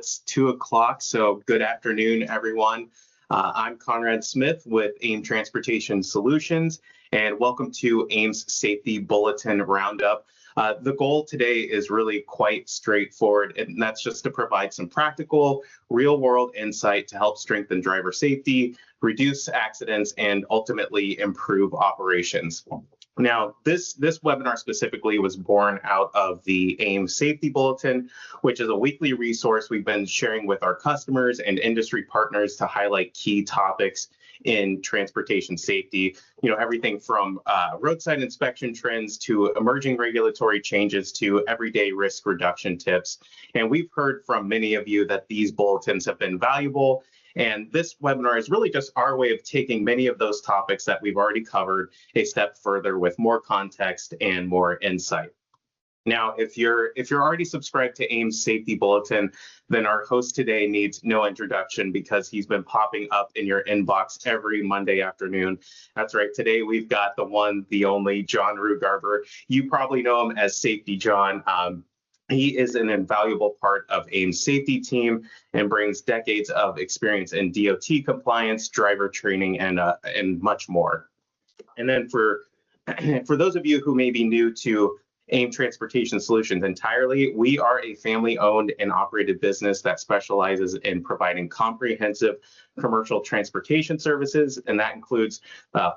it's 2 o'clock, so good afternoon, everyone. I'm Conrad Smith with AIM Transportation Solutions, and welcome to AIM's Safety Bulletin Roundup. The goal today is really quite straightforward, and that's just to provide some practical, real-world insight to help strengthen driver safety, reduce accidents, and ultimately improve operations. Now, this webinar specifically was born out of the AIM Safety Bulletin, which is a weekly resource we've been sharing with our customers and industry partners to highlight key topics in transportation safety. You know, everything from roadside inspection trends to emerging regulatory changes to everyday risk reduction tips. And we've heard from many of you that these bulletins have been valuable. And this webinar is really just our way of taking many of those topics that we've already covered a step further with more context and more insight. Now, if you're already subscribed to AIM's Safety Bulletin, then our host today needs no introduction because he's been popping up in your inbox every Monday afternoon. That's right. Today we've got the one, the only John Rugarber. You probably know him as Safety John. He is an invaluable part of AIM's safety team and brings decades of experience in DOT compliance, driver training, and much more. And then for those of you who may be new to AIM Transportation Solutions entirely, we are a family-owned and operated business that specializes in providing comprehensive commercial transportation services, and that includes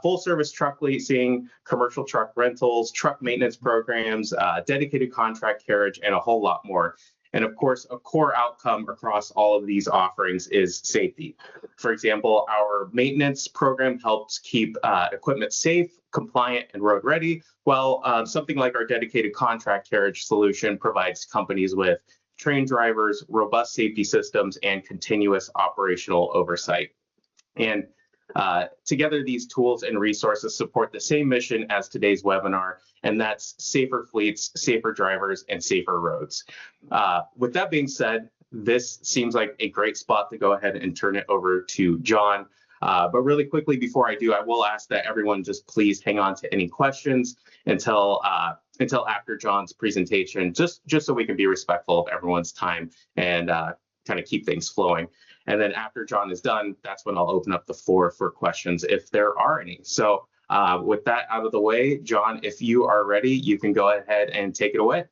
full-service truck leasing, commercial truck rentals, truck maintenance programs, dedicated contract carriage, and a whole lot more. And of course, a core outcome across all of these offerings is safety. For example, our maintenance program helps keep equipment safe, compliant, and road ready, while something like our dedicated contract carriage solution provides companies with trained drivers, robust safety systems, and continuous operational oversight. And together, these tools and resources support the same mission as today's webinar, and that's safer fleets, safer drivers, and safer roads. With that being said, this seems like a great spot to go ahead and turn it over to John. But really quickly before I do, I will ask that everyone just please hang on to any questions until after John's presentation, just so we can be respectful of everyone's time and kind of keep things flowing. And then after John is done, that's when I'll open up the floor for questions if there are any. So with that out of the way, John, if you are ready, you can go ahead and take it away.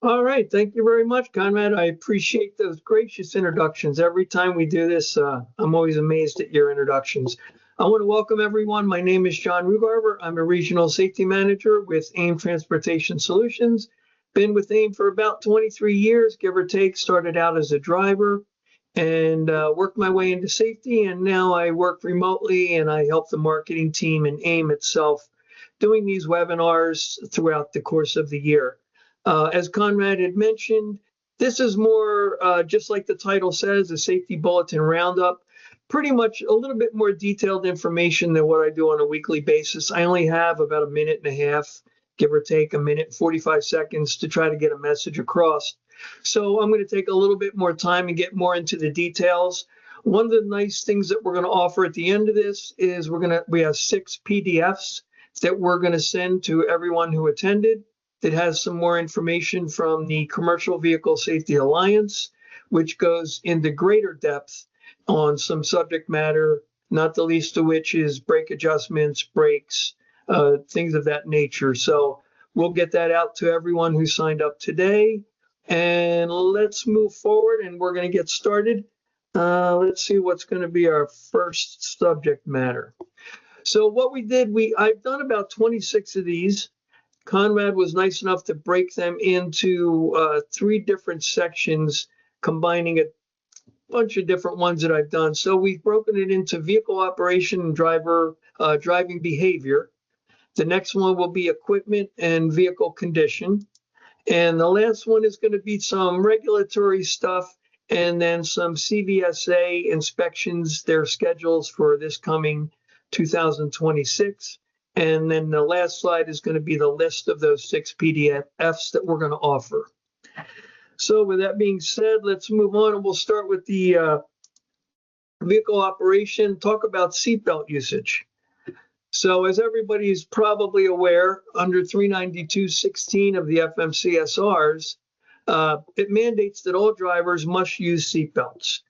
All right. Thank you very much, Conrad. I appreciate those gracious introductions. Every time we do this, I'm always amazed at your introductions. I want to welcome everyone. My name is John Rugarber. I'm a regional safety manager with AIM Transportation Solutions. Been with AIM for about 23 years, give or take. Started out as a driver and worked my way into safety. And now I work remotely and I help the marketing team and AIM itself doing these webinars throughout the course of the year. As Conrad had mentioned, this is more, just like the title says, a Safety Bulletin Roundup. Pretty much a little bit more detailed information than what I do on a weekly basis. I only have about a minute and a half, give or take a minute and 45 seconds to try to get a message across. So I'm going to take a little bit more time and get more into the details. One of the nice things that we're going to offer at the end of this is we have 6 PDFs that we're going to send to everyone who attended. That has some more information from the Commercial Vehicle Safety Alliance, which goes into greater depth on some subject matter, not the least of which is brake adjustments, brakes, things of that nature. So we'll get that out to everyone who signed up today. And let's move forward and we're going to get started. Let's see what's going to be our first subject matter. So what we did, I've done about 26 of these. Conrad was nice enough to break them into 3 different sections, combining a bunch of different ones that I've done. So we've broken it into vehicle operation and driving behavior. The next one will be equipment and vehicle condition. And the last one is going to be some regulatory stuff and then some CVSA inspections, their schedules for this coming 2026. And then the last slide is going to be the list of those 6 PDFs that we're going to offer. So with that being said, let's move on and we'll start with the vehicle operation, talk about seatbelt usage. So as everybody is probably aware, under 392.16 of the FMCSRs, It mandates that all drivers must use seatbelts.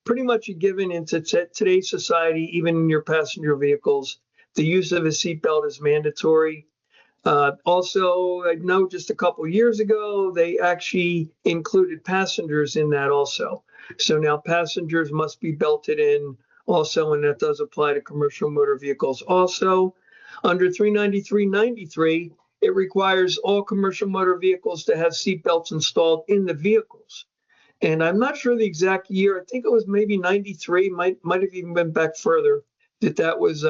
Pretty much a given in today's society, even in your passenger vehicles, the use of a seatbelt is mandatory. Also, I know just a couple years ago, they actually included passengers in that also. So now passengers must be belted in also, and that does apply to commercial motor vehicles also. Under 393.93, it requires all commercial motor vehicles to have seatbelts installed in the vehicles. And I'm not sure the exact year. I think it was maybe 93, might have even been back further, that was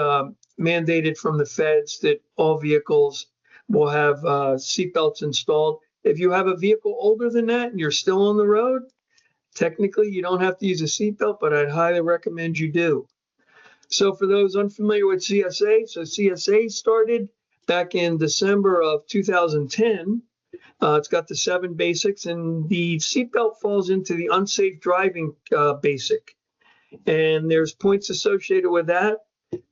mandated from the feds that all vehicles will have seatbelts installed. If you have a vehicle older than that and you're still on the road, technically you don't have to use a seatbelt, but I'd highly recommend you do. So for those unfamiliar with CSA, so CSA started back in December of 2010. It's got the 7 basics, and the seatbelt falls into the unsafe driving basic. And there's points associated with that.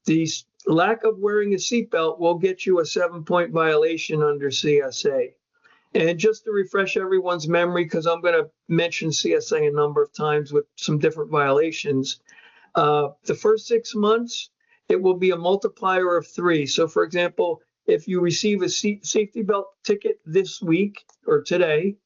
The lack of wearing a seatbelt will get you a 7-point violation under CSA. And just to refresh everyone's memory, because I'm going to mention CSA a number of times with some different violations, the first 6 months, it will be a multiplier of 3. So for example, if you receive a safety belt ticket this week or today,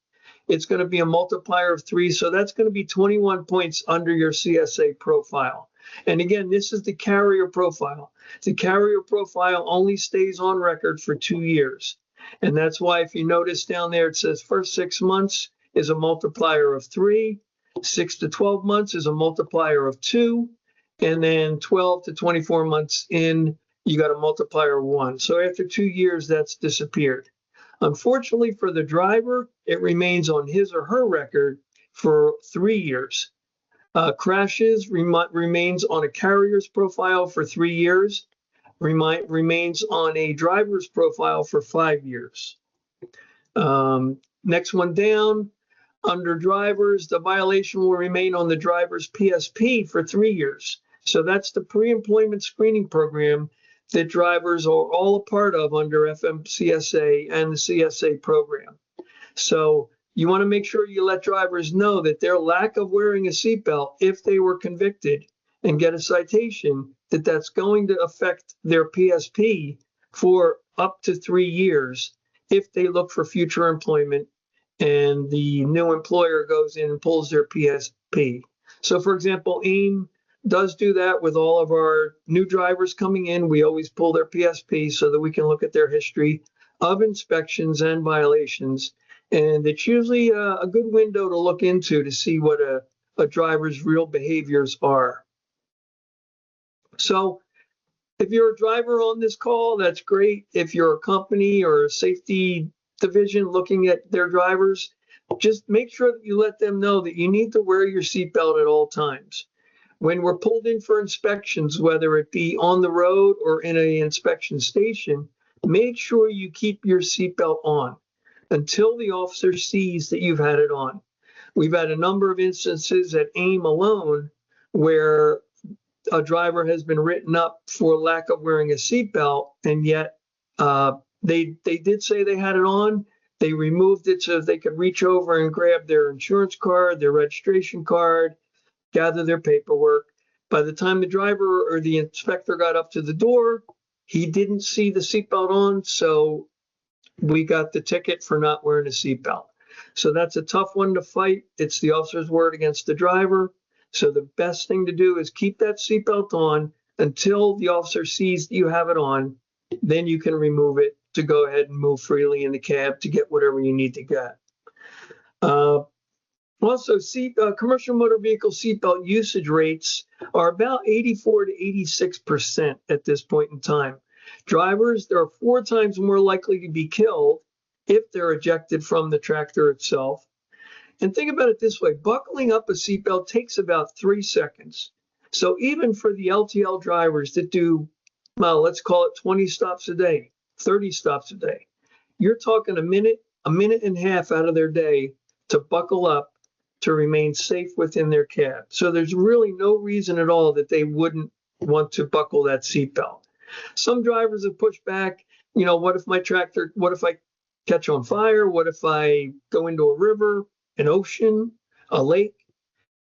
it's going to be a multiplier of 3. So that's going to be 21 points under your CSA profile. And again, this is the carrier profile. The carrier profile only stays on record for 2 years. And that's why if you notice down there, it says first 6 months is a multiplier of 3, 6 to 12 months is a multiplier of 2, and then 12 to 24 months in, you got a multiplier of 1. So after 2 years, that's disappeared. Unfortunately for the driver, it remains on his or her record for 3 years. Crashes remains on a carrier's profile for 3 years, remains on a driver's profile for 5 years. Next one down, under drivers, the violation will remain on the driver's PSP for 3 years. So that's the pre-employment screening program that drivers are all a part of under FMCSA and the CSA program. So you want to make sure you let drivers know that their lack of wearing a seatbelt, if they were convicted and get a citation, that's going to affect their PSP for up to 3 years if they look for future employment and the new employer goes in and pulls their PSP. So for example, AIM does do that with all of our new drivers coming in. We always pull their PSP so that we can look at their history of inspections and violations. And it's usually a good window to look into to see what a driver's real behaviors are. So if you're a driver on this call, that's great. If you're a company or a safety division looking at their drivers, just make sure that you let them know that you need to wear your seatbelt at all times. When we're pulled in for inspections, whether it be on the road or in an inspection station, make sure you keep your seatbelt on until the officer sees that you've had it on. We've had a number of instances at AIM alone where a driver has been written up for lack of wearing a seatbelt, and yet they did say they had it on. They removed it so they could reach over and grab their insurance card, their registration card, gather their paperwork. By the time the driver or the inspector got up to the door, he didn't see the seatbelt on, so we got the ticket for not wearing a seatbelt. So that's a tough one to fight. It's the officer's word against the driver. So the best thing to do is keep that seatbelt on until the officer sees that you have it on. Then you can remove it to go ahead and move freely in the cab to get whatever you need to get. Also, commercial motor vehicle seatbelt usage rates are about 84 to 86% at this point in time. Drivers, they're 4 times more likely to be killed if they're ejected from the tractor itself. And think about it this way, buckling up a seatbelt takes about 3 seconds. So even for the LTL drivers that do, well, let's call it 20 stops a day, 30 stops a day, you're talking a minute and a half out of their day to buckle up to remain safe within their cab. So there's really no reason at all that they wouldn't want to buckle that seatbelt. Some drivers have pushed back, what if I catch on fire? What if I go into a river, an ocean, a lake?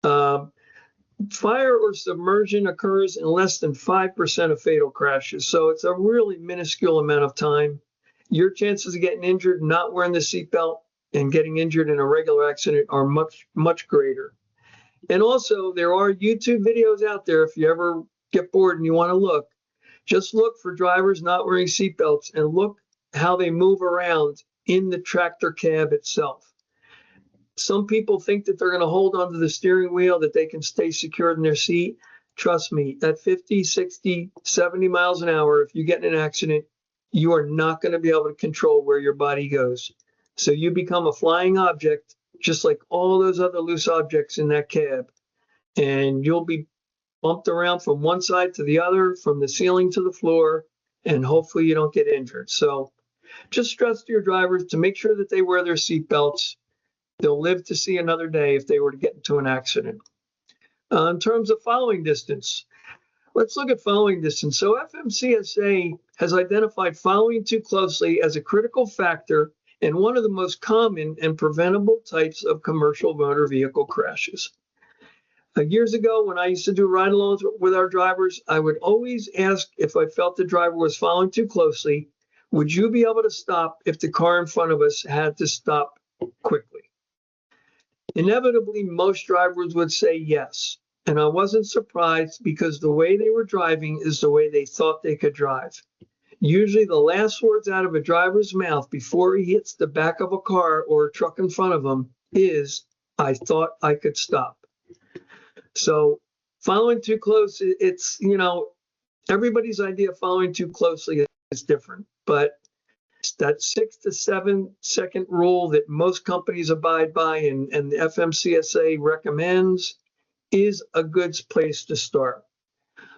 Fire or submersion occurs in less than 5% of fatal crashes. So it's a really minuscule amount of time. Your chances of getting injured not wearing the seatbelt and getting injured in a regular accident are much, much greater. And also, there are YouTube videos out there. If you ever get bored and you want to look, just look for drivers not wearing seatbelts and look how they move around in the tractor cab itself. Some people think that they're going to hold onto the steering wheel, that they can stay secured in their seat. Trust me, at 50, 60, 70 miles an hour, if you get in an accident, you are not going to be able to control where your body goes. So you become a flying object, just like all those other loose objects in that cab. And you'll be bumped around from one side to the other, from the ceiling to the floor, and hopefully you don't get injured. So just stress to your drivers to make sure that they wear their seatbelts. They'll live to see another day if they were to get into an accident. In terms of following distance, let's look at following distance. So FMCSA has identified following too closely as a critical factor and one of the most common and preventable types of commercial motor vehicle crashes. Years ago, when I used to do ride-alongs with our drivers, I would always ask if I felt the driver was following too closely, would you be able to stop if the car in front of us had to stop quickly? Inevitably, most drivers would say yes. And I wasn't surprised because the way they were driving is the way they thought they could drive. Usually the last words out of a driver's mouth before he hits the back of a car or a truck in front of him is, I thought I could stop. So following too close, it's, everybody's idea of following too closely is different. But that 6 to 7 second rule that most companies abide by and the FMCSA recommends is a good place to start.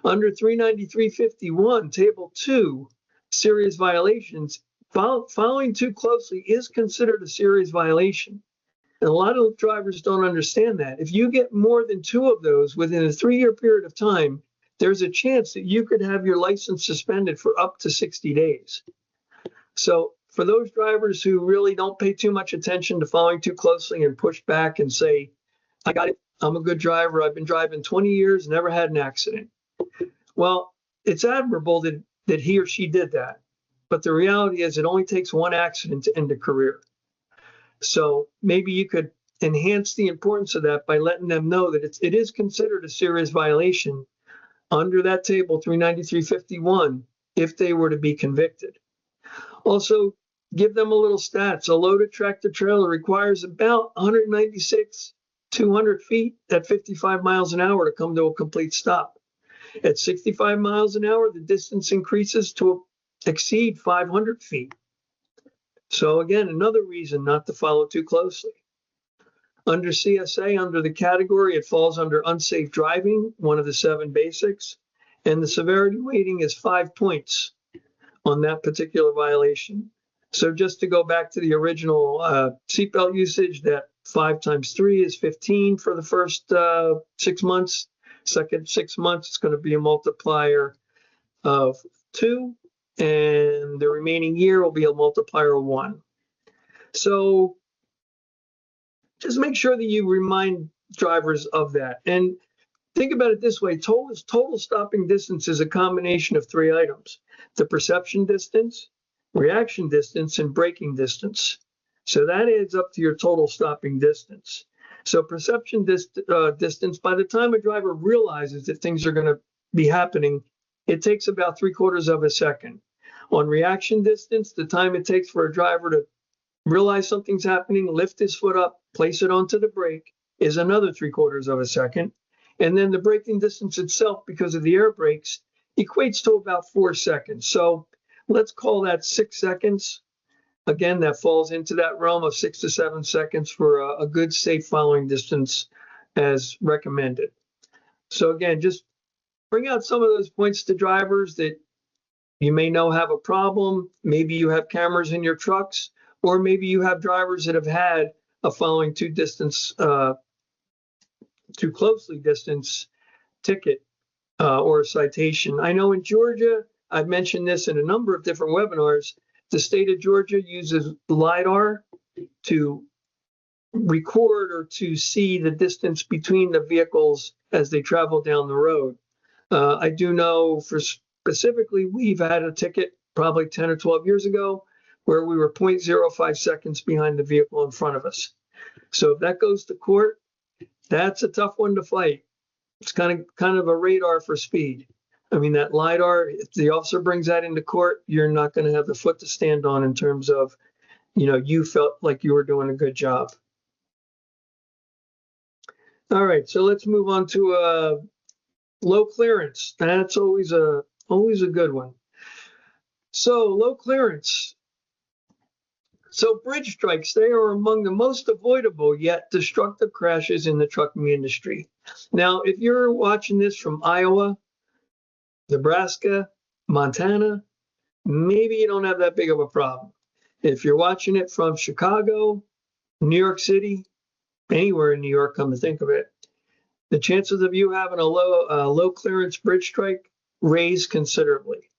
Under 393.51, Table 2, serious violations, following too closely is considered a serious violation. And a lot of drivers don't understand that. If you get more than 2 of those within a 3-year period of time, there's a chance that you could have your license suspended for up to 60 days. So for those drivers who really don't pay too much attention to following too closely and push back and say, I got it, I'm a good driver, I've been driving 20 years, never had an accident. Well, it's admirable that he or she did that. But the reality is it only takes one accident to end a career. So maybe you could enhance the importance of that by letting them know that it is considered a serious violation under that table 393.51 if they were to be convicted. Also, give them a little stats. A loaded tractor trailer requires about 196, 200 feet at 55 miles an hour to come to a complete stop. At 65 miles an hour, the distance increases to exceed 500 feet. So again, another reason not to follow too closely. Under CSA, under the category, it falls under unsafe driving, one of the 7 basics, and the severity rating is 5 points on that particular violation. So just to go back to the original seatbelt usage, that 5 times 3 is 15 for the first 6 months. Second 6 months, it's going to be a multiplier of 2, and the remaining year will be a multiplier of 1. So just make sure that you remind drivers of that. And think about it this way, total stopping distance is a combination of 3 items: the perception distance, reaction distance, and braking distance. So that adds up to your total stopping distance. So perception distance, by the time a driver realizes that things are going to be happening, it takes about 3/4 of a second. On reaction distance, the time it takes for a driver to realize something's happening, lift his foot up, place it onto the brake, is another 3/4 of a second. And then the braking distance itself, because of the air brakes, equates to about 4 seconds. So let's call that 6 seconds. Again, that falls into that realm of 6 to 7 seconds for a good, safe following distance as recommended. So again, just bring out some of those points to drivers that you may know have a problem. Maybe you have cameras in your trucks, or maybe you have drivers that have had a following too closely distance ticket or a citation. I know in Georgia, I've mentioned this in a number of different webinars, The state of Georgia uses LiDAR to record or to see the distance between the vehicles as they travel down the road. I do know for specifically, we've had a ticket probably 10 or 12 years ago where we were 0.05 seconds behind the vehicle in front of us. So if that goes to court, that's a tough one to fight. It's kind of a radar for speed. I mean, that LiDAR, if the officer brings that into court, you're not going to have the foot to stand on in terms of, you felt like you were doing a good job. All right, so let's move on to low clearance. That's always a good one. So low clearance. So bridge strikes, they are among the most avoidable yet destructive crashes in the trucking industry. Now, if you're watching this from Iowa, Nebraska, Montana, maybe you don't have that big of a problem. If you're watching it from Chicago, New York City, anywhere in New York, come to think of it, the chances of you having a low clearance bridge strike raise considerably.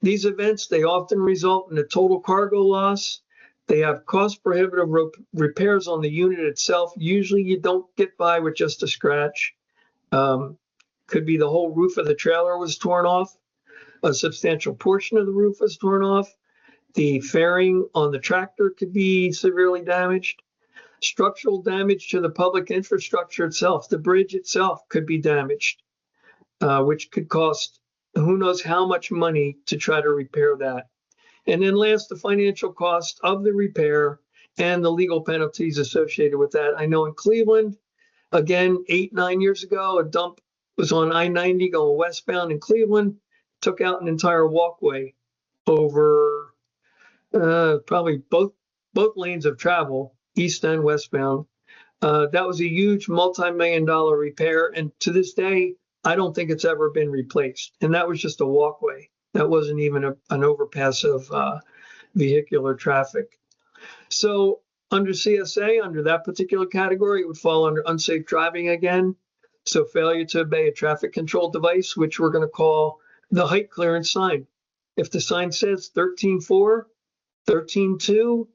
These events, they often result in a total cargo loss. They have cost prohibitive repairs on the unit itself. Usually you don't get by with just a scratch. Could be the whole roof of the trailer was torn off. A substantial portion of the roof was torn off. The fairing on the tractor could be severely damaged. Structural damage to the public infrastructure itself, the bridge itself could be damaged, which could cost who knows how much money to try to repair that. And then last, the financial cost of the repair and the legal penalties associated with that. I know in Cleveland, again, 8-9 years ago, a dump was on I-90 going westbound in Cleveland, took out an entire walkway over probably both lanes of travel, east and westbound. That was a huge multi-million-dollar repair, and to this day, I don't think it's ever been replaced. And that was just a walkway. That wasn't even an overpass of vehicular traffic. So under CSA, under that particular category, it would fall under unsafe driving again. So failure to obey a traffic control device, which we're going to call the height clearance sign. If the sign says 13.4, 13.2,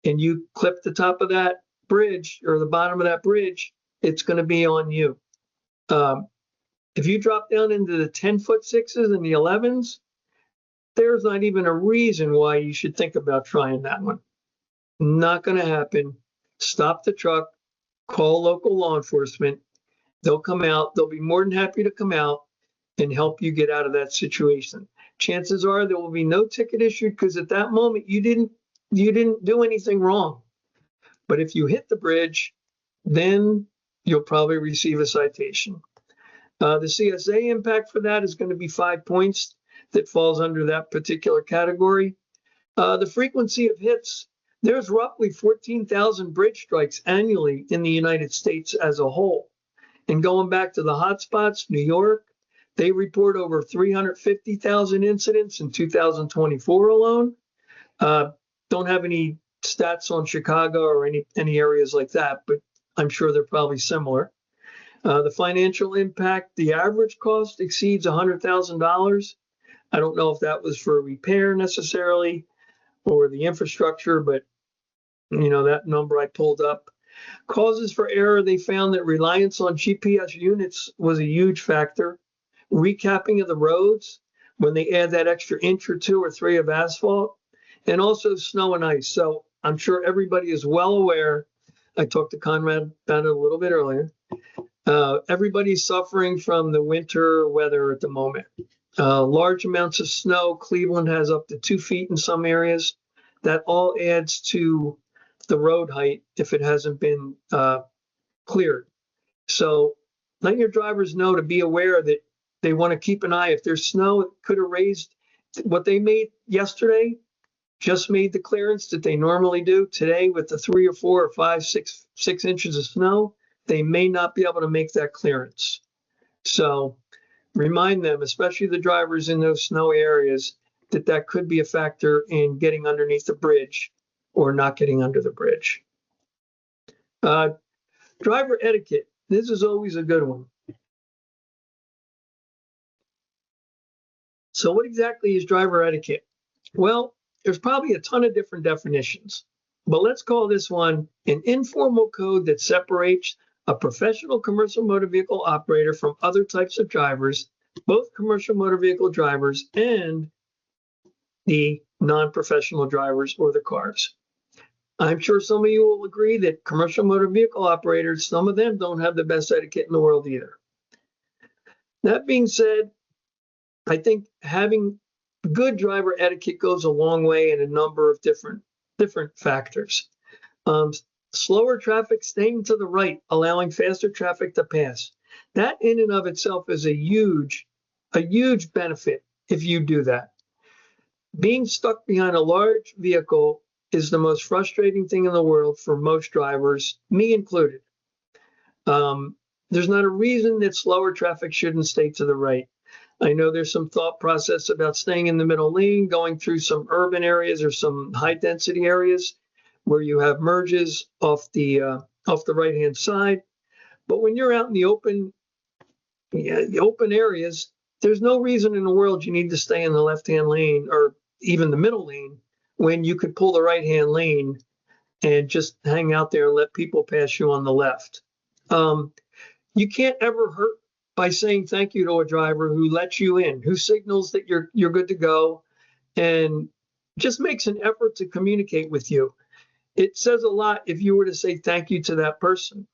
and you clip the top of that bridge or the bottom of that bridge, it's going to be on you. If you drop down into the 10-foot 6s and the 11s, there's not even a reason why you should think about trying that one. Not going to happen. Stop the truck, call local law enforcement. They'll come out. They'll be more than happy to come out and help you get out of that situation. Chances are there will be no ticket issued because at that moment you didn't do anything wrong. But if you hit the bridge, then you'll probably receive a citation. The CSA impact for that is going to be 5 points. That falls under that particular category. The frequency of hits, there's roughly 14,000 bridge strikes annually in the United States as a whole. And going back to the hotspots, New York, they report over 350,000 incidents in 2024 alone. Don't have any stats on Chicago or any areas like that, but I'm sure they're probably similar. The financial impact, the average cost exceeds $100,000. I don't know if that was for repair necessarily or the infrastructure, but that number I pulled up. Causes for error, they found that reliance on GPS units was a huge factor. Recapping of the roads when they add that extra inch or 2 or 3 of asphalt, and also snow and ice. So I'm sure everybody is well aware. I talked to Conrad about it a little bit earlier. Everybody's suffering from the winter weather at the moment. Large amounts of snow. Cleveland has up to 2 feet in some areas. That all adds to the road height if it hasn't been cleared. So let your drivers know to be aware that they want to keep an eye. If there's snow, it could have raised what they made yesterday, just made the clearance that they normally do. Today, with the 3 or 4 or 5, 6 inches of snow, they may not be able to make that clearance. So remind them, especially the drivers in those snowy areas, that could be a factor in getting underneath the bridge or not getting under the bridge. Driver etiquette. This is always a good one. So what exactly is driver etiquette? Well, there's probably a ton of different definitions, but let's call this one an informal code that separates a professional commercial motor vehicle operator from other types of drivers, both commercial motor vehicle drivers and the non-professional drivers or the cars. I'm sure some of you will agree that commercial motor vehicle operators, some of them don't have the best etiquette in the world either. That being said, I think having good driver etiquette goes a long way in a number of different factors. Slower traffic, staying to the right, allowing faster traffic to pass. That in and of itself is a huge benefit if you do that. Being stuck behind a large vehicle is the most frustrating thing in the world for most drivers, me included. There's not a reason that slower traffic shouldn't stay to the right. I know there's some thought process about staying in the middle lane, going through some urban areas or some high density areas where you have merges off the right-hand side. But when you're out in the open areas, there's no reason in the world you need to stay in the left-hand lane or even the middle lane when you could pull the right-hand lane and just hang out there and let people pass you on the left. You can't ever hurt by saying thank you to a driver who lets you in, who signals that you're good to go, and just makes an effort to communicate with you. It says a lot if you were to say thank you to that person.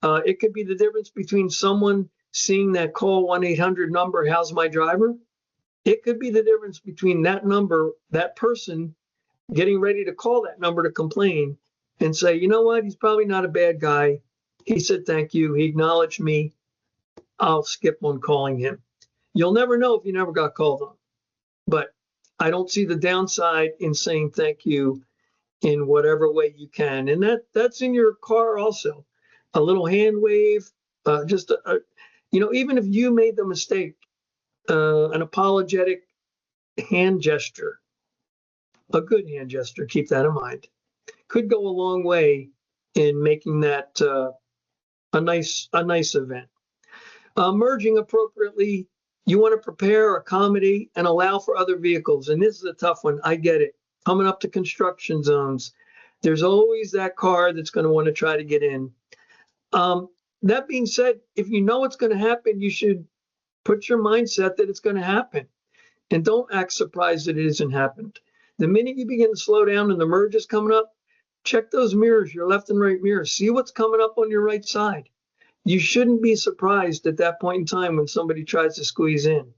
It could be the difference between someone seeing that call 1-800 number, how's my driver? It could be the difference between that number, that person getting ready to call that number to complain and say, you know what, he's probably not a bad guy. He said thank you. He acknowledged me. I'll skip on calling him. You'll never know if you never got called on. But I don't see the downside in saying thank you in whatever way you can. And that's in your car also. A little hand wave, even if you made the mistake, an apologetic hand gesture, a good hand gesture, keep that in mind, could go a long way in making that a nice event. Merging appropriately, you want to prepare, accommodate, and allow for other vehicles. And this is a tough one. I get it. Coming up to construction zones, there's always that car that's going to want to try to get in. That being said, if you know it's going to happen, you should put your mindset that it's going to happen. And don't act surprised that it hasn't happened. The minute you begin to slow down and the merge is coming up, check those mirrors, your left and right mirrors. See what's coming up on your right side. You shouldn't be surprised at that point in time when somebody tries to squeeze in.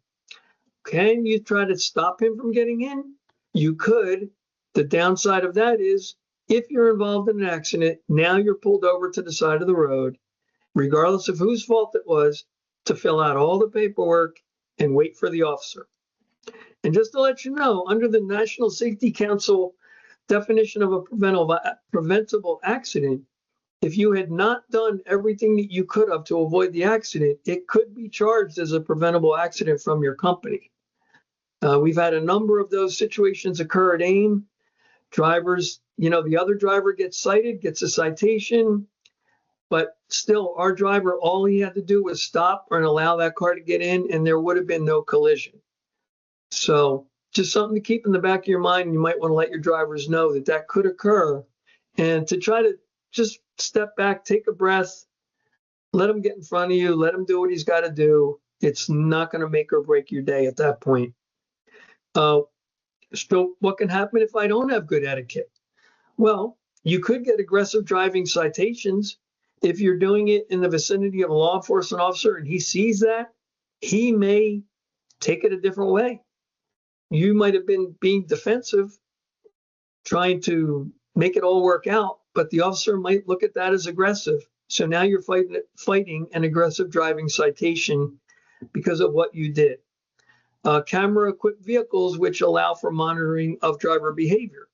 Can you try to stop him from getting in? You could. The downside of that is if you're involved in an accident, now you're pulled over to the side of the road, regardless of whose fault it was, to fill out all the paperwork and wait for the officer. And just to let you know, under the National Safety Council definition of a preventable accident, if you had not done everything that you could have to avoid the accident, it could be charged as a preventable accident from your company. We've had a number of those situations occur at AIM. Drivers, the other driver gets cited, gets a citation, but still our driver, all he had to do was stop and allow that car to get in, and there would have been no collision. So just something to keep in the back of your mind. You might want to let your drivers know that could occur, and to try to just step back, take a breath, let him get in front of you, let him do what he's got to do. It's not going to make or break your day at that point. So what can happen if I don't have good etiquette? Well, you could get aggressive driving citations. If you're doing it in the vicinity of a law enforcement officer and he sees that, he may take it a different way. You might have been being defensive, trying to make it all work out, but the officer might look at that as aggressive. So now you're fighting an aggressive driving citation because of what you did. Camera-equipped vehicles, which allow for monitoring of driver behavior.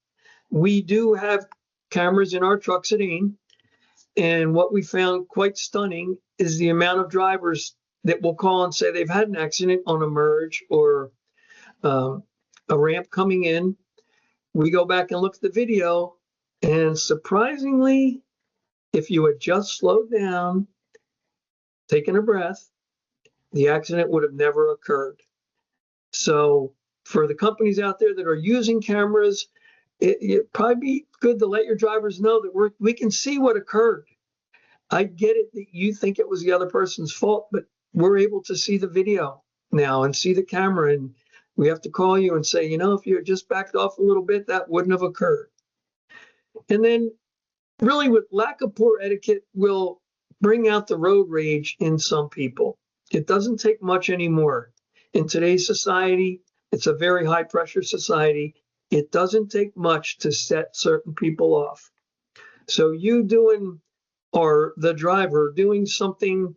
We do have cameras in our trucks at AIM, and what we found quite stunning is the amount of drivers that will call and say they've had an accident on a merge or a ramp coming in. We go back and look at the video, and surprisingly, if you had just slowed down, taken a breath, the accident would have never occurred. So For the companies out there that are using cameras, it'd probably be good to let your drivers know that we can see what occurred. I get it that you think it was the other person's fault, but we're able to see the video now and see the camera, and we have to call you and say, if you had just backed off a little bit, that wouldn't have occurred. And then really with lack of poor etiquette will bring out the road rage in some people. It doesn't take much anymore. In today's society, it's a very high pressure society. It doesn't take much to set certain people off. So or the driver doing something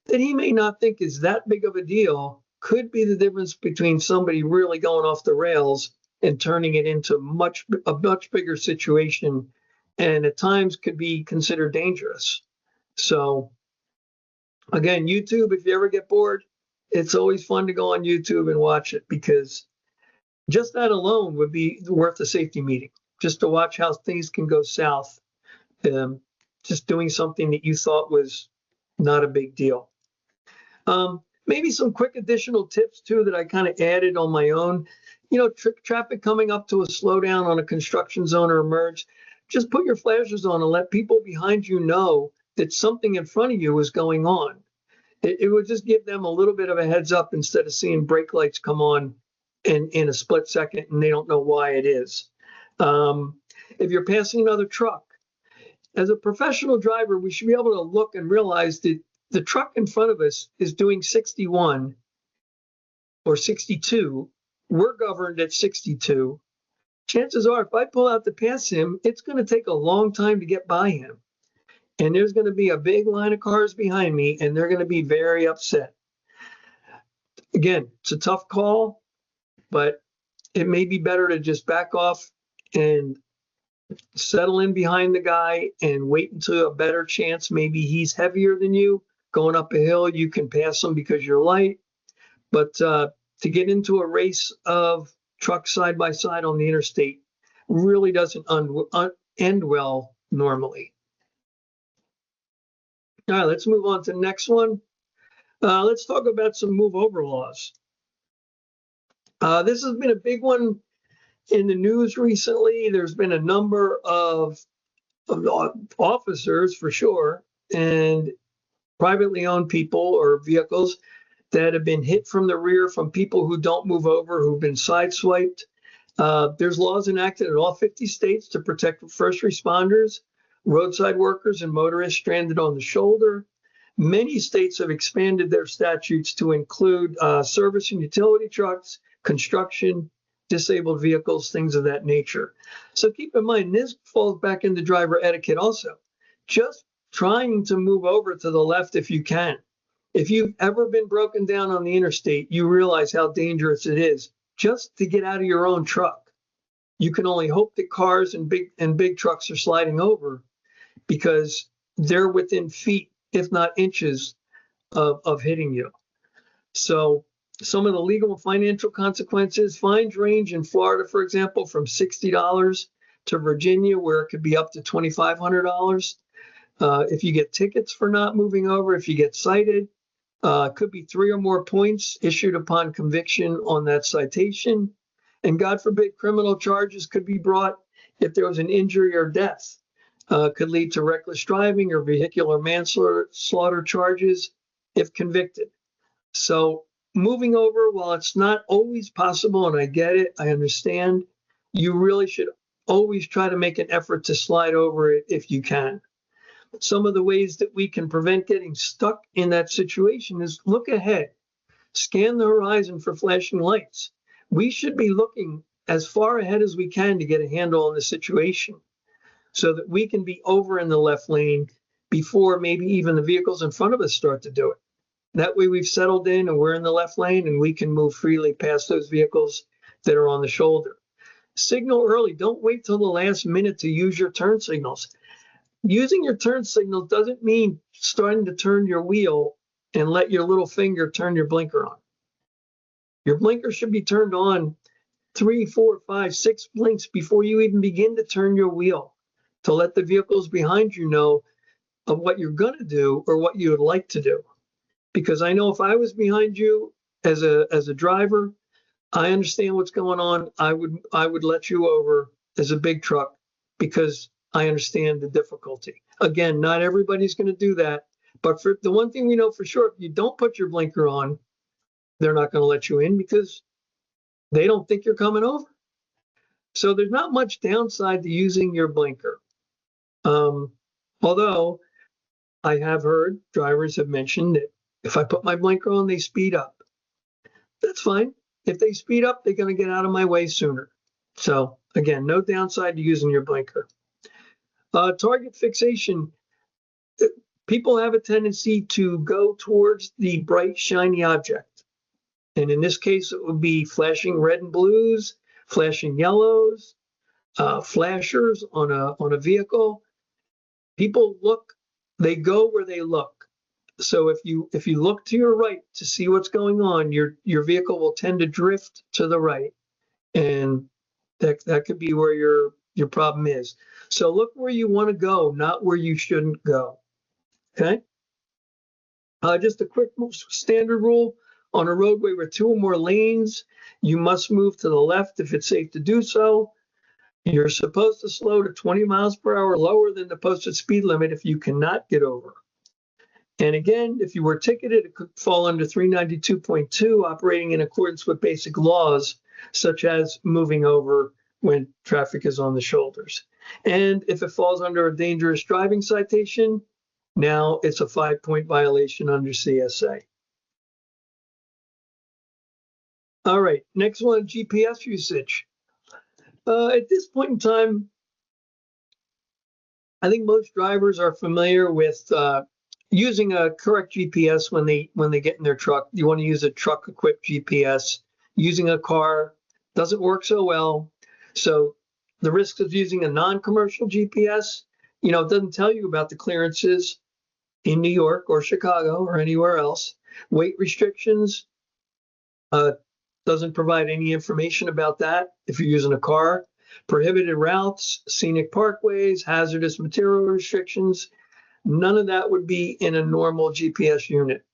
that he may not think is that big of a deal could be the difference between somebody really going off the rails and turning it into a much bigger situation, and at times could be considered dangerous. So again, YouTube, if you ever get bored, it's always fun to go on YouTube and watch it, because just that alone would be worth a safety meeting, just to watch how things can go south. Just doing something that you thought was not a big deal. Maybe some quick additional tips too that I kind of added on my own. Traffic coming up to a slowdown on a construction zone or a merge, just put your flashers on and let people behind you know that something in front of you is going on. It would just give them a little bit of a heads up instead of seeing brake lights come on in a split second and they don't know why it is. If you're passing another truck, as a professional driver, we should be able to look and realize that the truck in front of us is doing 61 or 62. We're governed at 62. Chances are, if I pull out to pass him, it's going to take a long time to get by him. And there's going to be a big line of cars behind me, and they're going to be very upset. Again, it's a tough call, but it may be better to just back off and settle in behind the guy and wait until a better chance. Maybe he's heavier than you. Going up a hill, you can pass him because you're light. But to get into a race of trucks side by side on the interstate really doesn't end well normally. All right, let's move on to the next one. Let's talk about some move over laws. This has been a big one in the news recently. There's been a number of officers, for sure, and privately owned people or vehicles that have been hit from the rear from people who don't move over, who've been sideswiped. There's laws enacted in all 50 states to protect first responders, roadside workers, and motorists stranded on the shoulder. Many states have expanded their statutes to include service and utility trucks, construction, disabled vehicles, things of that nature. So keep in mind, this falls back into driver etiquette also. Just trying to move over to the left if you can. If you've ever been broken down on the interstate, you realize how dangerous it is just to get out of your own truck. You can only hope that cars and big trucks are sliding over because they're within feet, if not inches, of hitting you. So some of the legal and financial consequences, fines range in Florida, for example, from $60 to Virginia, where it could be up to $2,500. If you get tickets for not moving over, if you get cited, could be 3 or more points issued upon conviction on that citation. And God forbid, criminal charges could be brought if there was an injury or death. Could lead to reckless driving or vehicular manslaughter charges if convicted. So moving over, while it's not always possible, and I get it, I understand, you really should always try to make an effort to slide over it if you can. Some of the ways that we can prevent getting stuck in that situation is look ahead, scan the horizon for flashing lights. We should be looking as far ahead as we can to get a handle on the situation so that we can be over in the left lane before maybe even the vehicles in front of us start to do it. That way we've settled in and we're in the left lane and we can move freely past those vehicles that are on the shoulder. Signal early. Don't wait till the last minute to use your turn signals. Using your turn signal doesn't mean starting to turn your wheel and let your little finger turn your blinker on. Your blinker should be turned on 3, 4, 5, 6 blinks before you even begin to turn your wheel, to let the vehicles behind you know of what you're going to do or what you would like to do. Because I know if I was behind you as a driver, I understand what's going on. I would let you over as a big truck because I understand the difficulty. Again, not everybody's going to do that. But for the one thing we know for sure, if you don't put your blinker on, they're not going to let you in because they don't think you're coming over. So there's not much downside to using your blinker. Although I have heard drivers have mentioned that if I put my blinker on, they speed up. That's fine. If they speed up, they're going to get out of my way sooner. So again, no downside to using your blinker. Target fixation. People have a tendency to go towards the bright, shiny object. And in this case, it would be flashing red and blues, flashing yellows, flashers on a vehicle. People look, they go where they look. So if you look to your right to see what's going on, your vehicle will tend to drift to the right, and that could be where your problem is. So look where you want to go, not where you shouldn't go. Okay. Just a quick standard rule on a roadway with 2 or more lanes, you must move to the left if it's safe to do so. You're supposed to slow to 20 miles per hour lower than the posted speed limit if you cannot get over. And again, if you were ticketed, it could fall under 392.2, operating in accordance with basic laws, such as moving over when traffic is on the shoulders. And if it falls under a dangerous driving citation, now it's a 5-point violation under CSA. All right, next one, GPS usage. At this point in time, I think most drivers are familiar with using a correct GPS when they get in their truck. You want to use a truck-equipped GPS. Using a car doesn't work so well. So the risks of using a non-commercial GPS, it doesn't tell you about the clearances in New York or Chicago or anywhere else. Weight restrictions doesn't provide any information about that if you're using a car. Prohibited routes, scenic parkways, hazardous material restrictions, none of that would be in a normal GPS unit.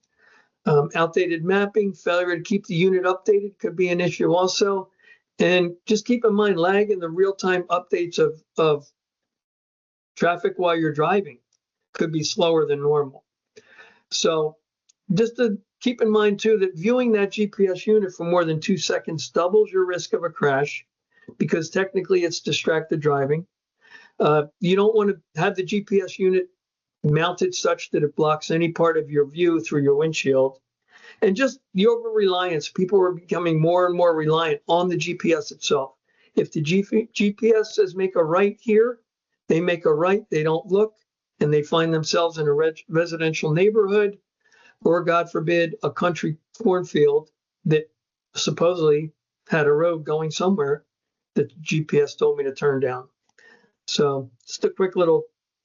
Outdated mapping, failure to keep the unit updated could be an issue also. And just keep in mind, lag in the real-time updates of traffic while you're driving could be slower than normal. So just to keep in mind too, that viewing that GPS unit for more than 2 seconds doubles your risk of a crash because technically it's distracted driving. You don't want to have the GPS unit mounted such that it blocks any part of your view through your windshield. And just the over-reliance, people are becoming more and more reliant on the GPS itself. If the GPS says make a right here, they make a right, they don't look, and they find themselves in a residential neighborhood, or God forbid, a country cornfield that supposedly had a road going somewhere that the GPS told me to turn down. So just a quick little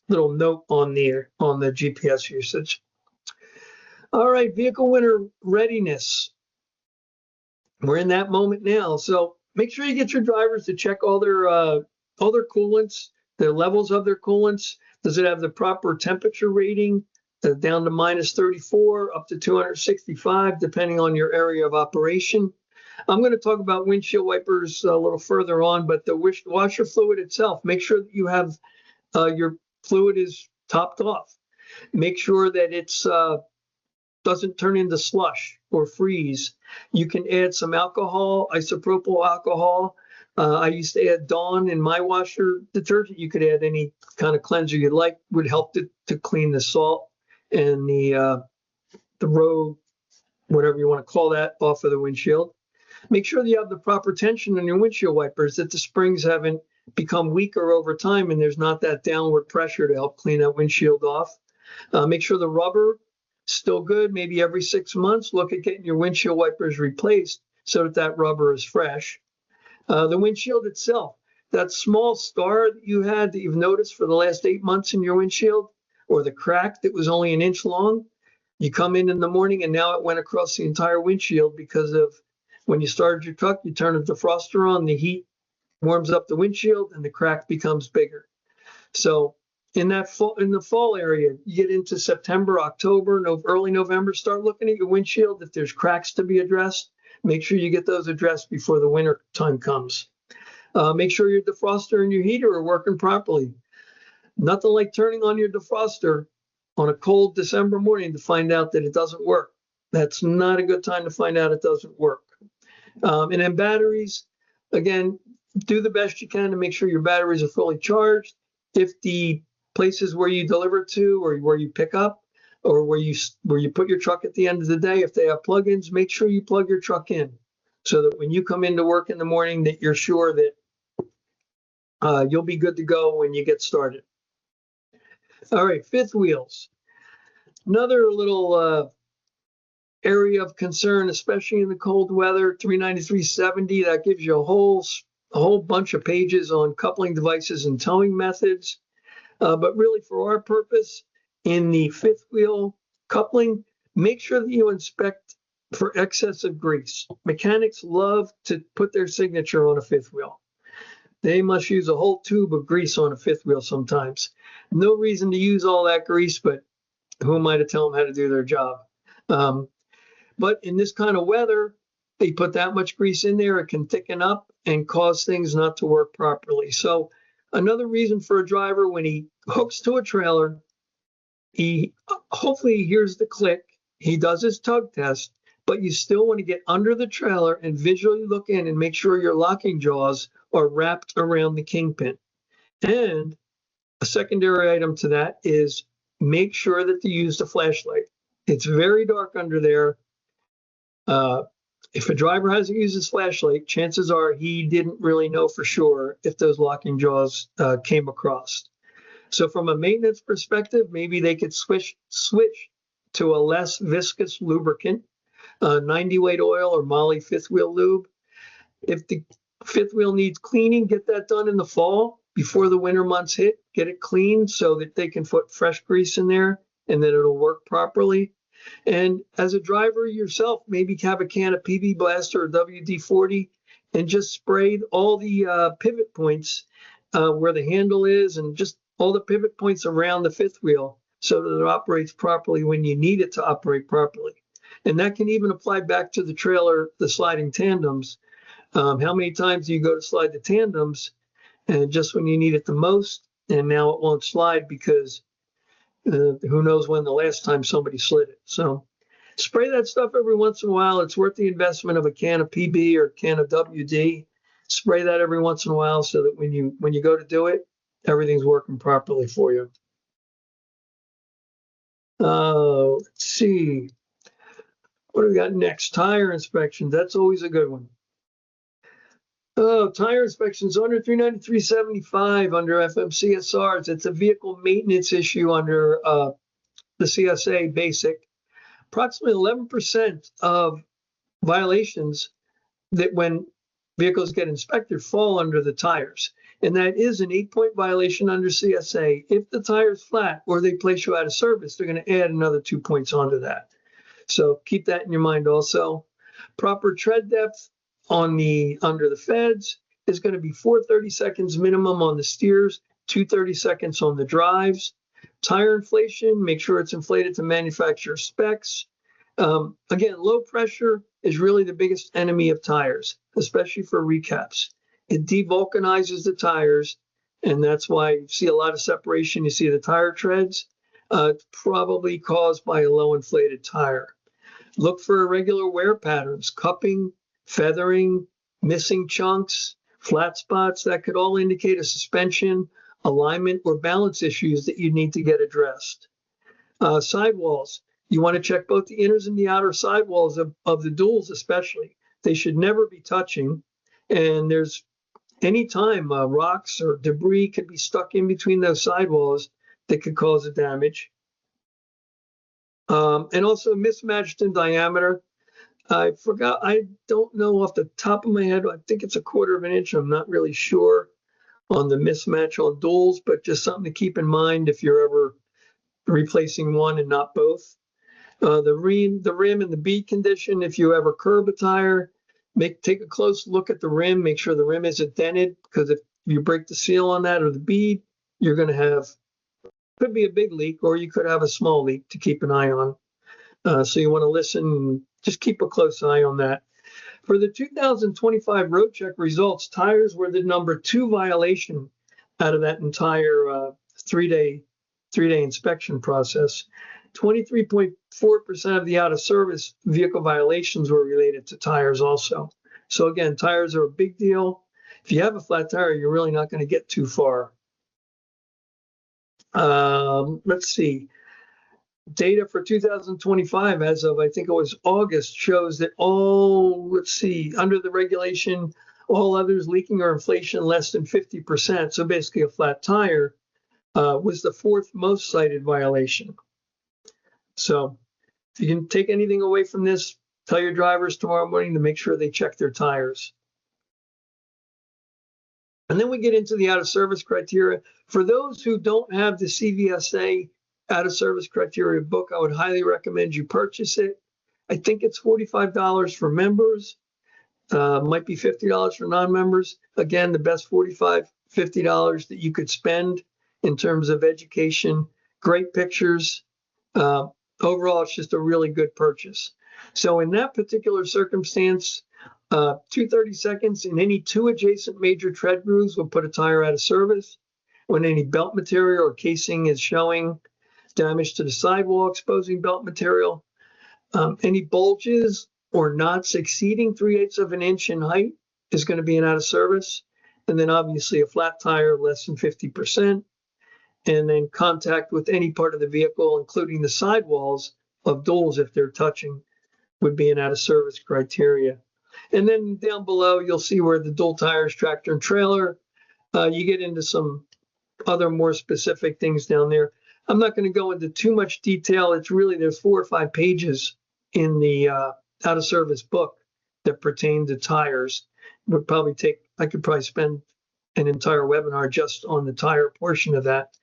note on the GPS usage. All right, vehicle winter readiness. We're in that moment now. So make sure you get your drivers to check all their coolants, the levels of their coolants. Does it have the proper temperature rating? Down to -34, up to 265, depending on your area of operation. I'm going to talk about windshield wipers a little further on, but the washer fluid itself, make sure that you have your fluid is topped off. Make sure that it's doesn't turn into slush or freeze. You can add some alcohol, isopropyl alcohol. I used to add Dawn in my washer detergent. You could add any kind of cleanser you'd like. Would help to clean the salt and the road, whatever you want to call that, off of the windshield. Make sure that you have the proper tension in your windshield wipers, that the springs haven't become weaker over time and there's not that downward pressure to help clean that windshield off. Make sure the rubber is still good. Maybe every 6 months, look at getting your windshield wipers replaced so that rubber is fresh. The windshield itself, that small scar that you had that you've noticed for the last 8 months in your windshield, or the crack that was only 1 inch long, you come in the morning and now it went across the entire windshield because of when you started your truck, you turn the defroster on, the heat warms up the windshield and the crack becomes bigger. So in the fall area, you get into September, October, early November, start looking at your windshield. If there's cracks to be addressed, Make sure you get those addressed before the winter time comes. Make sure your defroster and your heater are working properly. Nothing like turning on your defroster on a cold December morning to find out that it doesn't work. That's not a good time to find out it doesn't work. And then batteries, again, do the best you can to make sure your batteries are fully charged. If the places where you deliver to or where you pick up or where you put your truck at the end of the day, if they have plugins, make sure you plug your truck in so that when you come into work in the morning that you're sure that you'll be good to go when you get started. All right, fifth wheels. Another little area of concern, especially in the cold weather, 39370, that gives you a whole bunch of pages on coupling devices and towing methods. But really for our purpose, in the fifth wheel coupling, make sure that you inspect for excessive grease. Mechanics love to put their signature on a fifth wheel. They must use a whole tube of grease on a fifth wheel sometimes. No reason to use all that grease, but who am I to tell them how to do their job? But in this kind of weather, they put that much grease in there, it can thicken up and cause things not to work properly. So another reason for a driver, when he hooks to a trailer, he hopefully hears the click, he does his tug test, but you still want to get under the trailer and visually look in and make sure your locking jaws are wrapped around the kingpin. And a secondary item to that is make sure that you use the flashlight. It's very dark under there. If a driver hasn't used his flashlight, chances are he didn't really know for sure if those locking jaws came across. So from a maintenance perspective, maybe they could switch to a less viscous lubricant, 90 weight oil or Moly fifth wheel lube. If the fifth wheel needs cleaning, get that done in the fall before the winter months hit. Get it cleaned so that they can put fresh grease in there and that it'll work properly. And as a driver yourself, maybe have a can of PB Blaster or WD-40 and just spray all the pivot points where the handle is and just all the pivot points around the fifth wheel so that it operates properly when you need it to operate properly. And that can even apply back to the trailer, the sliding tandems. How many times do you go to slide the tandems and just when you need it the most, and now it won't slide because who knows when the last time somebody slid it. So spray that stuff every once in a while. It's worth the investment of a can of PB or a can of WD. Spray that every once in a while so that when you go to do it, everything's working properly for you. Let's see. What do we got next? Tire inspections. That's always a good one. Oh, tire inspections under 393.75 under FMCSRs. It's a vehicle maintenance issue under the CSA basic. Approximately 11% of violations that when vehicles get inspected fall under the tires. And that is an 8-point violation under CSA. If the tire's flat or they place you out of service, they're going to add another 2 points onto that. So keep that in your mind also. Proper tread depth on under the feds is going to be 430 seconds minimum on the steers, 230 seconds on the drives. Tire inflation, make sure it's inflated to manufacturer specs. Again, low pressure is really the biggest enemy of tires, especially for recaps. It devulcanizes the tires, and that's why you see a lot of separation. You see the tire treads. It's probably caused by a low inflated tire. Look for irregular wear patterns, cupping, feathering, missing chunks, flat spots. That could all indicate a suspension, alignment, or balance issues that you need to get addressed. Sidewalls. You want to check both the inners and the outer sidewalls of the duals especially. They should never be touching. And there's anytime rocks or debris could be stuck in between those sidewalls that could cause a damage. And also mismatched in diameter. I forgot, I don't know off the top of my head. I think it's 1/4 of an inch. I'm not really sure on the mismatch on duals, but just something to keep in mind if you're ever replacing one and not both. The rim and the bead condition, if you ever curb a tire, take a close look at the rim, make sure the rim isn't dented, because if you break the seal on that or the bead, you're going to have, could be a big leak, or you could have a small leak to keep an eye on. So you want to listen and just keep a close eye on that. For the 2025 road check results, tires were the #2 violation out of that entire three-day inspection process. 23.4% of the out of service vehicle violations were related to tires also. So again, tires are a big deal. If you have a flat tire, you're really not going to get too far. Let's see. Data for 2025 as of, I think it was August, shows that under the regulation, all others leaking or inflation less than 50%, so basically a flat tire, was the 4th most cited violation. So if you can take anything away from this, tell your drivers tomorrow morning to make sure they check their tires. And then we get into the out of service criteria. For those who don't have the CVSA out of service criteria book, I would highly recommend you purchase it. I think it's $45 for members, might be $50 for non-members. Again, the best $45, $50 that you could spend in terms of education, great pictures. Overall, it's just a really good purchase. So in that particular circumstance, 230 seconds in any 2 adjacent major tread grooves will put a tire out of service. When any belt material or casing is showing damage to the sidewall exposing belt material, any bulges or knots exceeding 3/8 of an inch in height is going to be an out of service. And then obviously a flat tire less than 50%. And then contact with any part of the vehicle, including the sidewalls of duals if they're touching, would be an out of service criteria. And then down below, you'll see where the dual tires, tractor and trailer, you get into some other more specific things down there. I'm not going to go into too much detail. It's really, there's 4 or 5 pages in the out of service book that pertain to tires. It would probably I could probably spend an entire webinar just on the tire portion of that.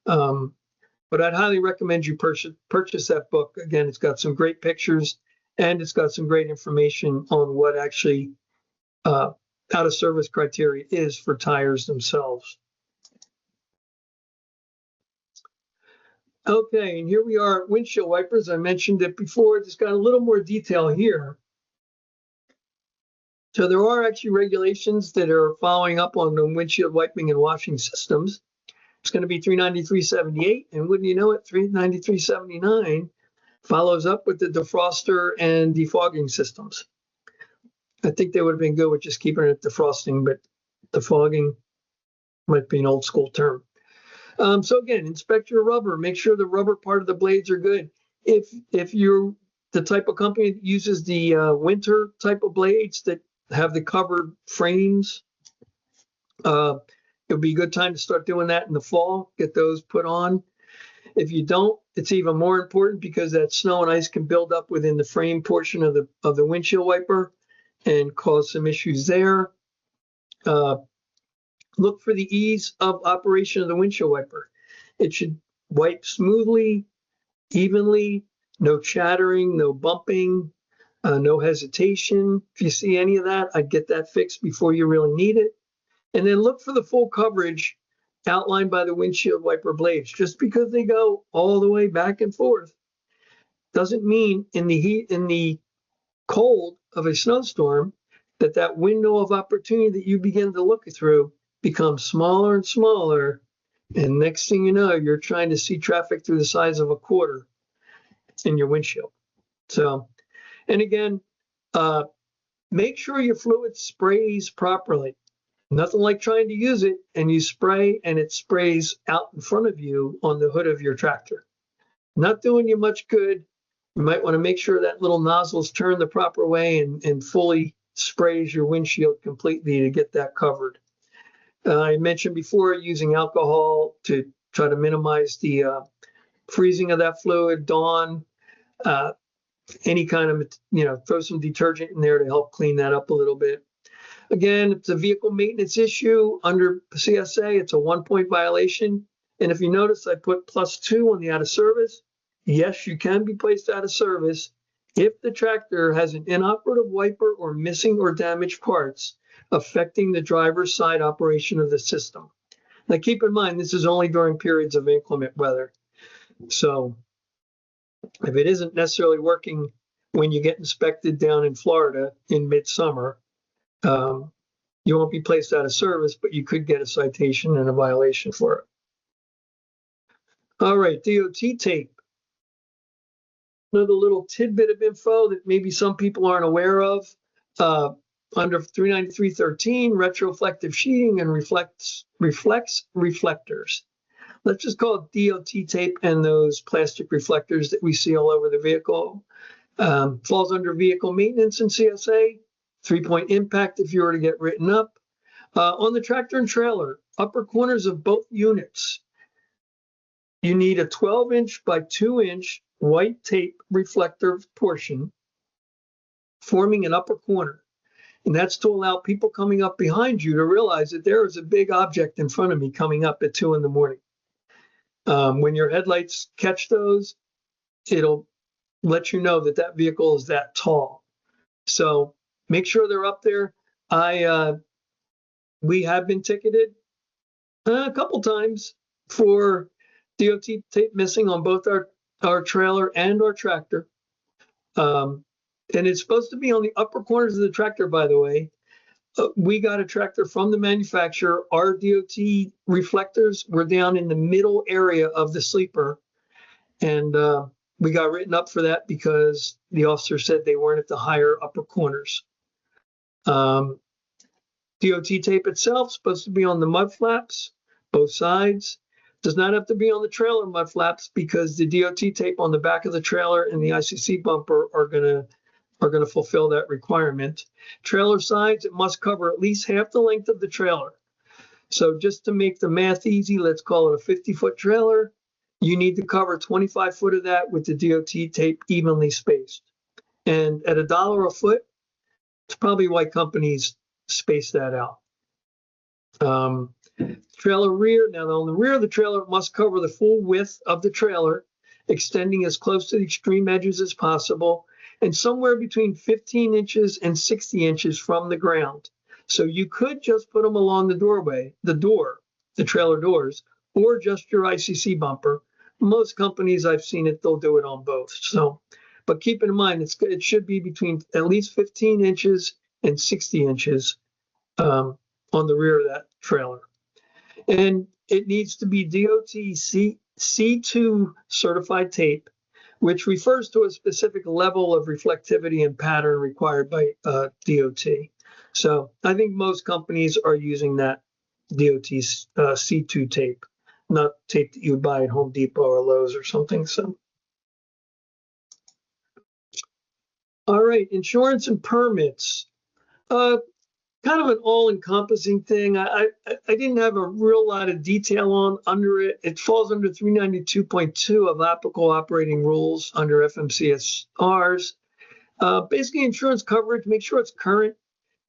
But I'd highly recommend you purchase that book. Again, it's got some great pictures and it's got some great information on what actually out of service criteria is for tires themselves. Okay, and here we are, windshield wipers. I mentioned it before. Just got a little more detail here. So there are actually regulations that are following up on the windshield wiping and washing systems. It's going to be 393.78, and wouldn't you know it, 393.79 follows up with the defroster and defogging systems. I think they would have been good with just keeping it defrosting, but defogging might be an old school term. So again, inspect your rubber. Make sure the rubber part of the blades are good. If you're the type of company that uses the winter type of blades that have the covered frames, it would be a good time to start doing that in the fall. Get those put on. If you don't, it's even more important because that snow and ice can build up within the frame portion of the windshield wiper and cause some issues there. Look for the ease of operation of the windshield wiper. It should wipe smoothly, evenly, no chattering, no bumping, no hesitation. If you see any of that, I'd get that fixed before you really need it. And then look for the full coverage outlined by the windshield wiper blades. Just because they go all the way back and forth doesn't mean in the heat, in the cold of a snowstorm, that window of opportunity that you begin to look through becomes smaller and smaller. And next thing you know, you're trying to see traffic through the size of a quarter in your windshield. So, and again, make sure your fluid sprays properly. Nothing like trying to use it and you spray and it sprays out in front of you on the hood of your tractor. Not doing you much good. You might want to make sure that little nozzle's turned the proper way and fully sprays your windshield completely to get that covered. I mentioned before using alcohol to try to minimize the freezing of that fluid. Dawn, any kind of, throw some detergent in there to help clean that up a little bit. Again, it's a vehicle maintenance issue under CSA. It's a 1-point violation. And if you notice, I put +2 on the out of service. Yes, you can be placed out of service if the tractor has an inoperative wiper or missing or damaged parts affecting the driver's side operation of the system. Now, keep in mind, this is only during periods of inclement weather. So if it isn't necessarily working when you get inspected down in Florida in midsummer. You won't be placed out of service, but you could get a citation and a violation for it. All right, DOT tape. Another little tidbit of info that maybe some people aren't aware of. Under 393.13, retroflective sheeting and reflex reflectors. Let's just call it DOT tape and those plastic reflectors that we see all over the vehicle. Falls under vehicle maintenance and CSA. 3-point impact if you were to get written up. On the tractor and trailer, upper corners of both units, you need a 12-inch by 2-inch white tape reflector portion forming an upper corner. And that's to allow people coming up behind you to realize that there is a big object in front of me coming up at 2 in the morning. When your headlights catch those, it'll let you know that that vehicle is that tall. So make sure they're up there. We have been ticketed a couple times for DOT tape missing on both our trailer and our tractor. And it's supposed to be on the upper corners of the tractor, by the way. We got a tractor from the manufacturer. Our DOT reflectors were down in the middle area of the sleeper. And we got written up for that because the officer said they weren't at the higher upper corners. DOT tape itself is supposed to be on the mud flaps, both sides. Does not have to be on the trailer mud flaps because the DOT tape on the back of the trailer and the ICC bumper are going to fulfill that requirement. Trailer sides, it must cover at least half the length of the trailer. So just to make the math easy, let's call it a 50-foot trailer. You need to cover 25 foot of that with the DOT tape evenly spaced. And at $1 a foot, it's probably why companies space that out. Trailer rear, now on the rear of the trailer, it must cover the full width of the trailer, extending as close to the extreme edges as possible, and somewhere between 15 inches and 60 inches from the ground. So you could just put them along the doorway, the trailer doors, or just your ICC bumper. Most companies I've seen it, they'll do it on both. So, but keep in mind, it should be between at least 15 inches and 60 inches on the rear of that trailer. And it needs to be DOT C2 certified tape, which refers to a specific level of reflectivity and pattern required by DOT. So I think most companies are using that DOT C2 tape, not tape that you would buy at Home Depot or Lowe's or something. So, all right, insurance and permits. Kind of an all-encompassing thing. I didn't have a real lot of detail on under it. It falls under 392.2 of applicable operating rules under FMCSRs. Basically, insurance coverage, make sure it's current,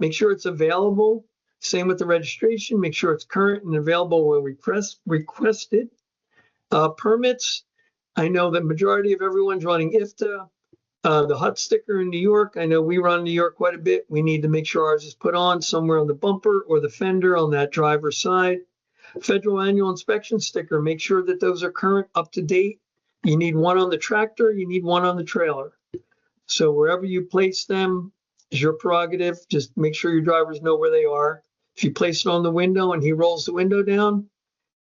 make sure it's available. Same with the registration, make sure it's current and available when requested. Permits, I know the majority of everyone's running IFTA. The HUT sticker in New York, I know we run New York quite a bit. We need to make sure ours is put on somewhere on the bumper or the fender on that driver's side. Federal annual inspection sticker, make sure that those are current, up to date. You need one on the tractor, you need one on the trailer. So wherever you place them is your prerogative. Just make sure your drivers know where they are. If you place it on the window and he rolls the window down,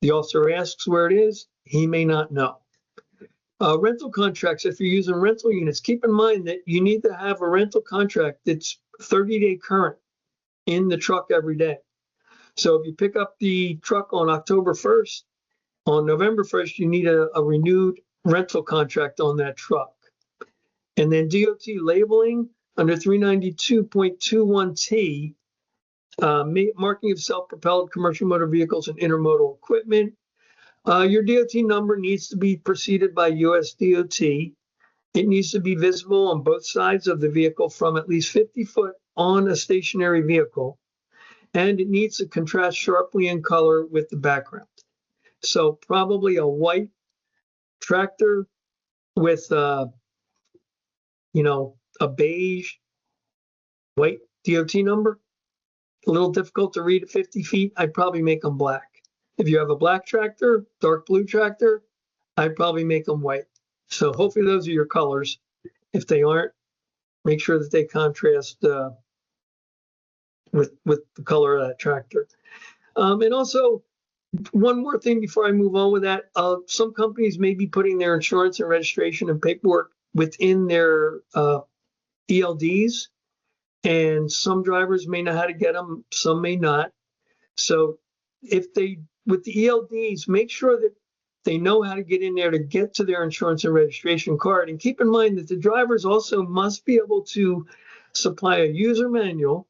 the officer asks where it is, he may not know. Rental contracts, if you're using rental units, keep in mind that you need to have a rental contract that's 30-day current in the truck every day. So if you pick up the truck on October 1st, on November 1st, you need a renewed rental contract on that truck. And then DOT labeling under 392.21T, marking of self-propelled commercial motor vehicles and intermodal equipment. Your DOT number needs to be preceded by US DOT. It needs to be visible on both sides of the vehicle from at least 50 foot on a stationary vehicle. And it needs to contrast sharply in color with the background. So probably a white tractor with, a beige white DOT number. A little difficult to read at 50 feet. I'd probably make them black. If you have a black tractor, dark blue tractor, I'd probably make them white. So hopefully those are your colors. If they aren't, make sure that they contrast with the color of that tractor. And also, one more thing before I move on with that, some companies may be putting their insurance and registration and paperwork within their ELDs, and some drivers may know how to get them, some may not. So with the ELDs, make sure that they know how to get in there to get to their insurance and registration card. And keep in mind that the drivers also must be able to supply a user manual,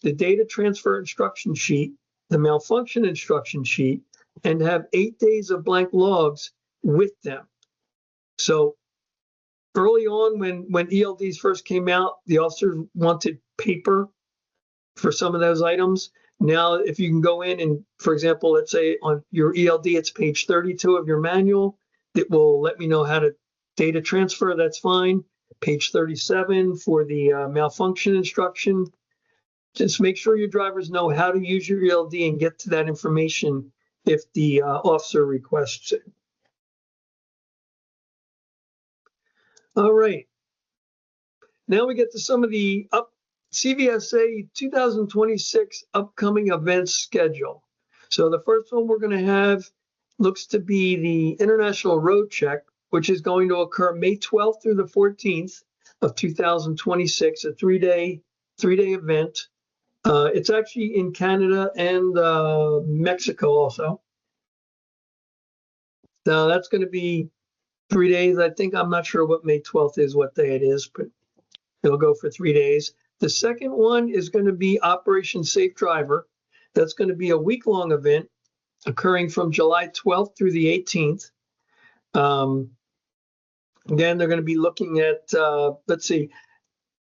the data transfer instruction sheet, the malfunction instruction sheet, and have 8 days of blank logs with them. So early on, when ELDs first came out, the officers wanted paper for some of those items. Now, if you can go in and, for example, let's say on your ELD, it's page 32 of your manual, it will let me know how to data transfer, that's fine. Page 37 for the malfunction instruction. Just make sure your drivers know how to use your ELD and get to that information if the officer requests it. All right. Now we get to some of the CVSA 2026 upcoming events schedule. So the first one we're going to have looks to be the International Road Check, which is going to occur May 12th through the 14th of 2026, a three-day event. It's actually in Canada and Mexico also. Now that's going to be 3 days. I think, I'm not sure what May 12th is, what day it is, but it'll go for 3 days. The second one is going to be Operation Safe Driver. That's going to be a week-long event occurring from July 12th through the 18th. Again, they're going to be looking at,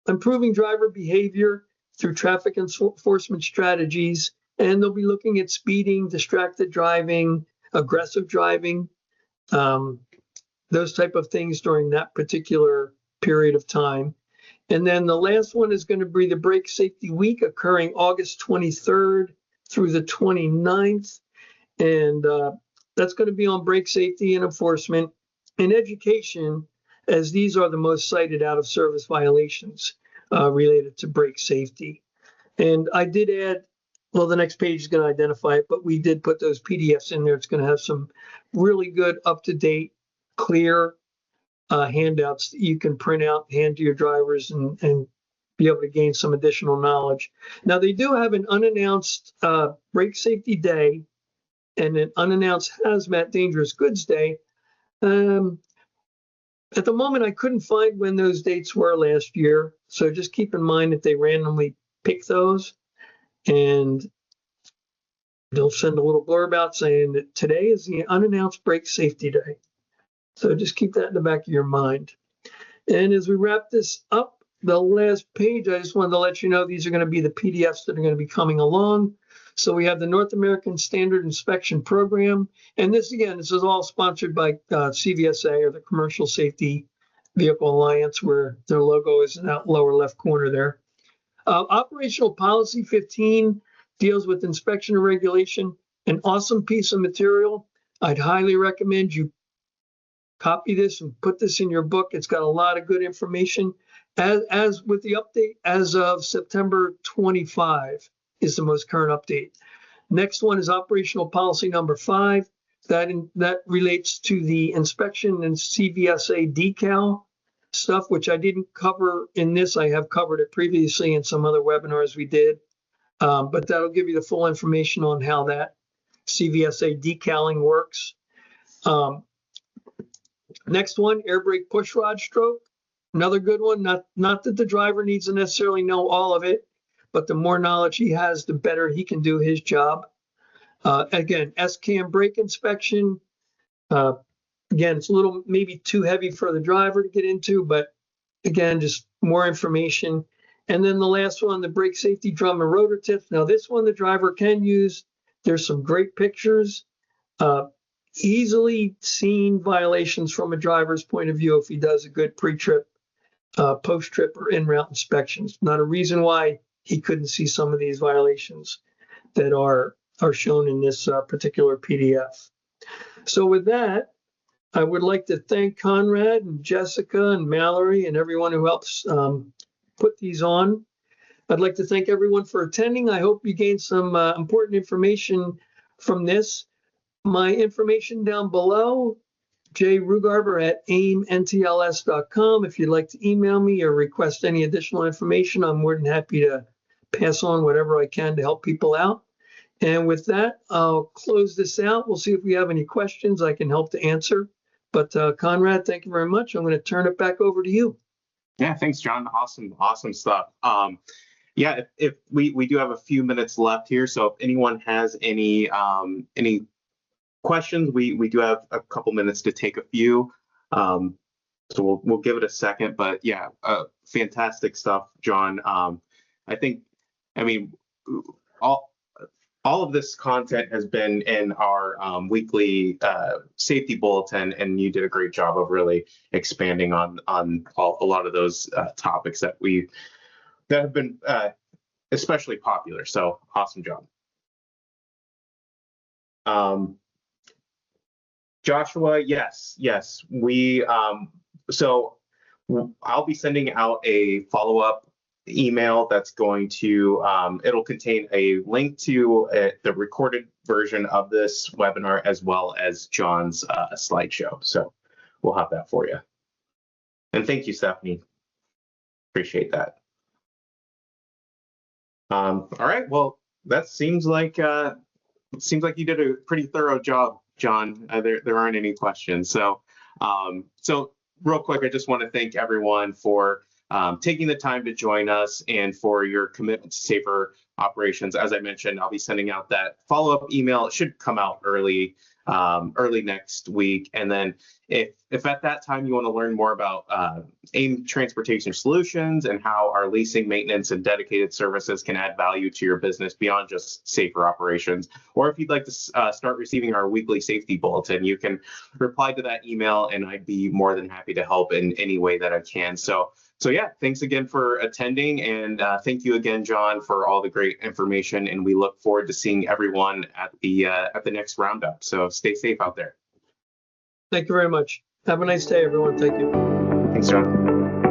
improving driver behavior through traffic enforcement strategies, and they'll be looking at speeding, distracted driving, aggressive driving, those type of things during that particular period of time. And then the last one is going to be the Brake Safety Week occurring August 23rd through the 29th. And that's going to be on brake safety and enforcement and education, as these are the most cited out of service violations related to brake safety. And I did add, well, the next page is going to identify it, but we did put those PDFs in there. It's going to have some really good, up-to-date, clear handouts that you can print out, hand to your drivers, and be able to gain some additional knowledge. Now, they do have an unannounced brake safety day and an unannounced hazmat dangerous goods day. At the moment, I couldn't find when those dates were last year, so just keep in mind that they randomly pick those, and they'll send a little blurb out saying that today is the unannounced brake safety day. So just keep that in the back of your mind. And as we wrap this up, the last page, I just wanted to let you know these are going to be the PDFs that are going to be coming along. So we have the North American Standard Inspection Program. And this, again, this is all sponsored by CVSA, or the Commercial Safety Vehicle Alliance, where their logo is in that lower left corner there. Operational Policy 15 deals with inspection and regulation, an awesome piece of material. I'd highly recommend you copy this and put this in your book. It's got a lot of good information. As with the update, as of September 25 is the most current update. Next one is Operational Policy number 5. That relates to the inspection and CVSA decal stuff, which I didn't cover in this. I have covered it previously in some other webinars we did, but that'll give you the full information on how that CVSA decaling works. Next one, air brake push rod stroke. Another good one. Not that the driver needs to necessarily know all of it, but the more knowledge he has, the better he can do his job. Again, S-cam brake inspection. Again, it's a little maybe too heavy for the driver to get into, but again, just more information. And then the last one, the brake safety drum and rotor tips. Now this one the driver can use. There's some great pictures. Easily seen violations from a driver's point of view if he does a good pre-trip, post-trip, or in-route inspections. Not a reason why he couldn't see some of these violations that are shown in this particular PDF. So with that, I would like to thank Conrad and Jessica and Mallory and everyone who helps put these on. I'd like to thank everyone for attending. I hope you gained some important information from this. My information down below, Rugarber at aimntls.com. If you'd like to email me or request any additional information, I'm more than happy to pass on whatever I can to help people out. And with that, I'll close this out. We'll see if we have any questions I can help to answer. But Conrad, thank you very much. I'm going to turn it back over to you. Yeah, thanks, John. Awesome stuff. Yeah, if we do have a few minutes left here, so if anyone has any questions, we do have a couple minutes to take a few. So we'll give it a second, but yeah, fantastic stuff, John. I mean, all of this content has been in our weekly safety bulletin, and you did a great job of really expanding on a lot of those topics that have been especially popular. So awesome job. Joshua, yes, so I'll be sending out a follow-up email that's going to, it'll contain a link to the recorded version of this webinar as well as John's slideshow. So we'll have that for you. And thank you, Stephanie. Appreciate that. All right, well, that seems like you did a pretty thorough job, John. There aren't any questions. So real quick, I just want to thank everyone for taking the time to join us and for your commitment to safer operations. As I mentioned, I'll be sending out that follow-up email. It should come out early next week. And then if at that time you want to learn more about AIM Transportation Solutions and how our leasing, maintenance, and dedicated services can add value to your business beyond just safer operations, or if you'd like to start receiving our weekly safety bulletin, you can reply to that email and I'd be more than happy to help in any way that I can. So yeah, thanks again for attending, and thank you again, John, for all the great information. And we look forward to seeing everyone at the next roundup. So stay safe out there. Thank you very much. Have a nice day, everyone. Thank you. Thanks, John.